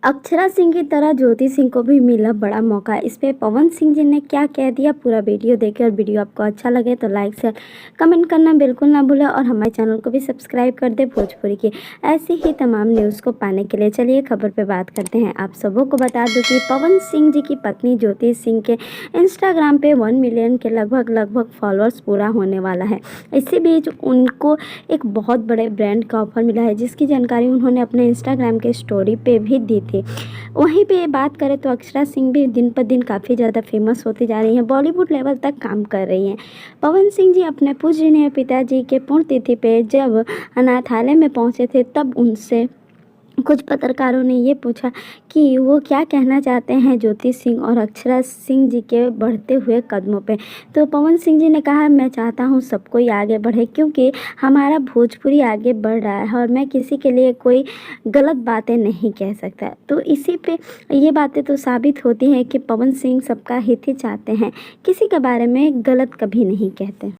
अक्षरा सिंह की तरह ज्योति सिंह को भी मिला बड़ा मौका। इस पे पवन सिंह जी ने क्या कह दिया, पूरा वीडियो देखें। और वीडियो आपको अच्छा लगे तो लाइक शेयर कमेंट करना बिल्कुल ना भूलें और हमारे चैनल को भी सब्सक्राइब कर दे भोजपुरी की ऐसी ही तमाम न्यूज़ को पाने के लिए। चलिए खबर पे बात करते हैं। आप सबों को बता दूं कि पवन सिंह जी की पत्नी ज्योति सिंह के इंस्टाग्राम पे 1 मिलियन के लगभग फॉलोअर्स पूरा होने वाला है। इसी बीच उनको एक बहुत बड़े ब्रांड का ऑफर मिला है, जिसकी जानकारी उन्होंने अपने इंस्टाग्राम के स्टोरी पे भी दी थी। वहीं पे बात करें तो अक्षरा सिंह भी दिन पर दिन काफ़ी ज़्यादा फेमस होती जा रही हैं, बॉलीवुड लेवल तक काम कर रही हैं। पवन सिंह जी अपने पूजनीय पिताजी के पुण्यतिथि पे जब अनाथालय में पहुंचे थे, तब उनसे कुछ पत्रकारों ने ये पूछा कि वो क्या कहना चाहते हैं ज्योति सिंह और अक्षरा सिंह जी के बढ़ते हुए कदमों पे। तो पवन सिंह जी ने कहा, मैं चाहता हूँ सब कोई आगे बढ़े, क्योंकि हमारा भोजपुरी आगे बढ़ रहा है और मैं किसी के लिए कोई गलत बातें नहीं कह सकता। तो इसी पे ये बातें तो साबित होती हैं कि पवन सिंह सबका हित ही चाहते हैं, किसी के बारे में गलत कभी नहीं कहते।